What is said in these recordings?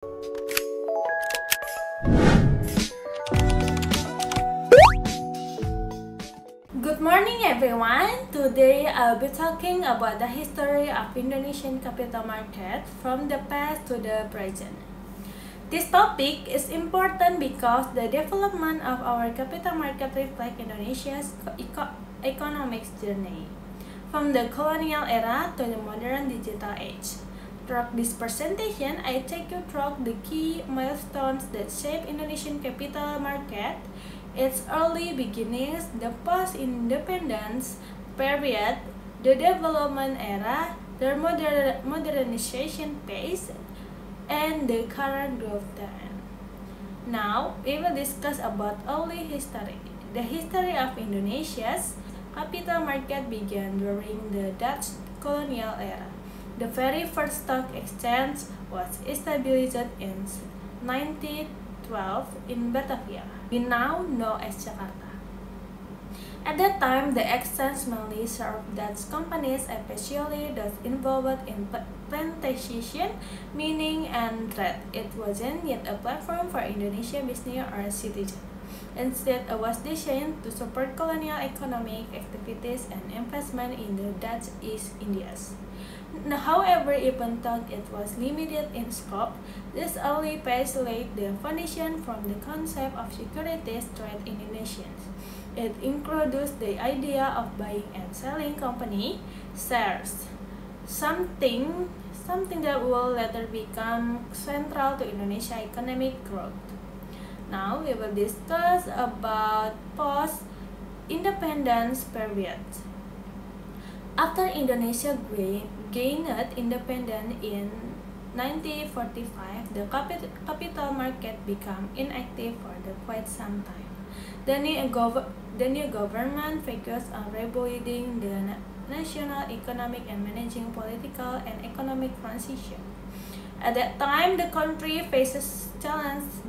Good morning everyone! Today I'll be talking about the history of Indonesian capital market from the past to the present. This topic is important because the development of our capital market reflects Indonesia's economic journey from the colonial era to the modern digital age. Throughout this presentation, I take you through the key milestones that shape Indonesian capital market, its early beginnings, the post-independence period, the development era, the modernization phase, and the current growth trend. Now, we will discuss about early history. The history of Indonesia's capital market began during the Dutch colonial era. The very first stock exchange was established in 1912 in Batavia, we now know as Jakarta. At that time, the exchange mainly served Dutch companies, especially those involved in plantation, mining, and trade. It wasn't yet a platform for Indonesian business or citizens. Instead, it was designed to support colonial economic activities and investment in the Dutch East Indies. However, even though it was limited in scope, this early phase laid the foundation from the concept of securities trade in Indonesians. It introduced the idea of buying and selling company shares, something that will later become central to Indonesia's economic growth. Now we will discuss about post-independence period. After Indonesia gained independence in 1945, the capital market became inactive for quite some time. The new government focused on rebuilding the national economic and managing political and economic transition. At that time, the country faces challenges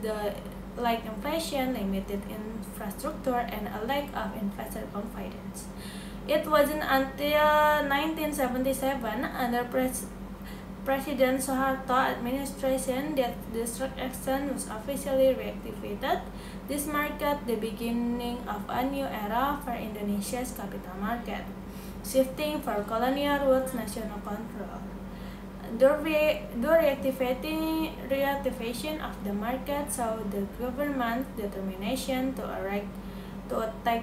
like inflation, limited infrastructure, and a lack of investor confidence. It wasn't until 1977, under President Suharto administration, that the stock exchange was officially reactivated. This marked the beginning of a new era for Indonesia's capital market, shifting from colonial roots national control. The reactivation of the market saw the government's determination to attract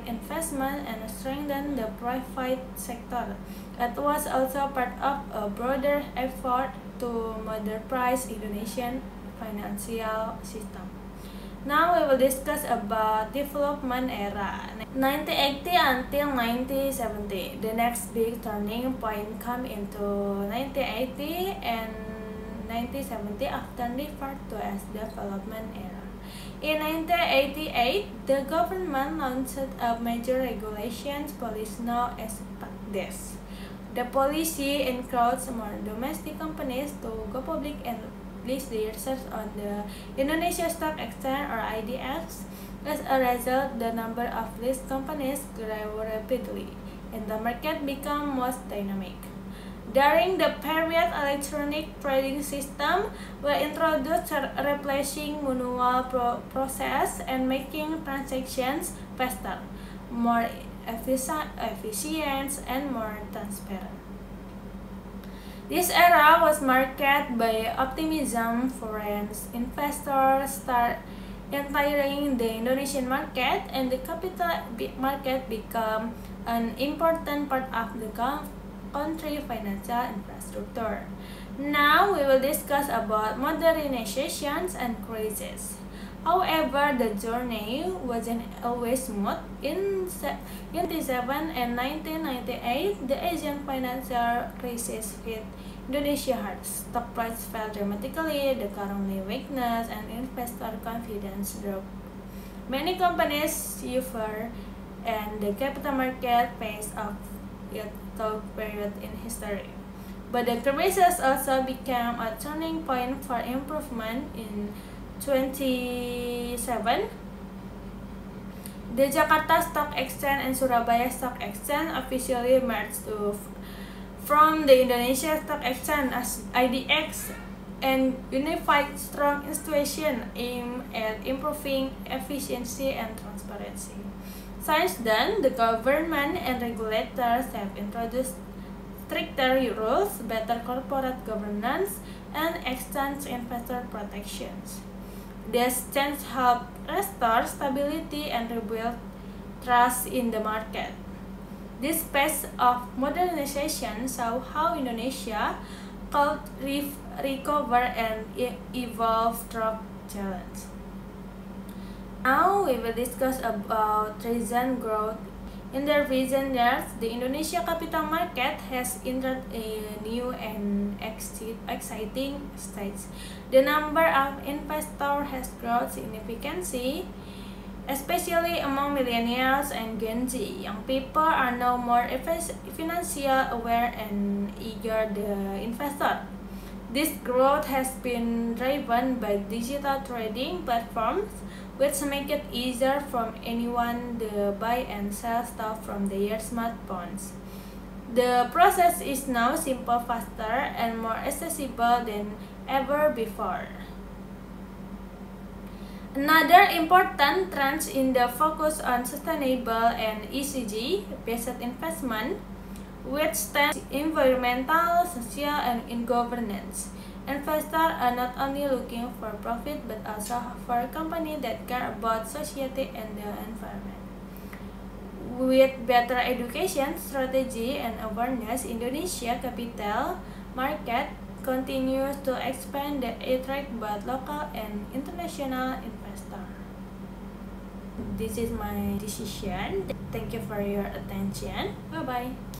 investment and strengthen the private sector. It was also part of a broader effort to modernize Indonesian financial system. Now we will discuss about development era, 1980 until 1970. The next big turning point come into 1980 and 1970, often referred to as development era. In 1988, the government launched a major regulations policy known as PACDES. The policy encouraged more domestic companies to go public and list their shares on the Indonesia Stock Exchange or IDX. As a result, the number of listed companies grew rapidly, and the market became most dynamic. During the period, electronic trading systems were introduced, replacing manual process and making transactions faster, more efficient, and more transparent. This era was marked by optimism. Foreign investors start entering the Indonesian market, and the capital market became an important part of the country financial infrastructure. Now we will discuss about modernizations and crises. However, the journey wasn't always smooth. In 1997 and 1998, the Asian financial crisis hit Indonesia hard. Stock price fell dramatically, the currency weakness, and investor confidence dropped. Many companies suffered, and the capital market faced a tough period in history. But the crisis also became a turning point for improvement. In 2007, the Jakarta Stock Exchange and Surabaya Stock Exchange officially merged from the Indonesia Stock Exchange as IDX and unified strong institution aimed at improving efficiency and transparency. Since then, the government and regulators have introduced stricter rules, better corporate governance, and extended investor protections. These changes help restore stability and rebuild trust in the market. This pace of modernization shows how Indonesia could recover and evolve through challenge. Now we will discuss about recent growth. In the recent years, the Indonesia capital market has entered a new and exciting stage. The number of investors has grown significantly, especially among millennials and Gen Z. Young people are now more financially aware and eager to invest. This growth has been driven by digital trading platforms, which make it easier for anyone to buy and sell stuff from their smartphones. The process is now simple, faster, and more accessible than ever before. Another important trend in the focus on sustainable and ESG-based investment, which stands environmental, social, and in governance. Investors are not only looking for profit but also for companies that care about society and the environment. With better education, strategy, and awareness, Indonesia capital market continues to expand and attract both local and international investors. This is my decision. Thank you for your attention. Bye bye.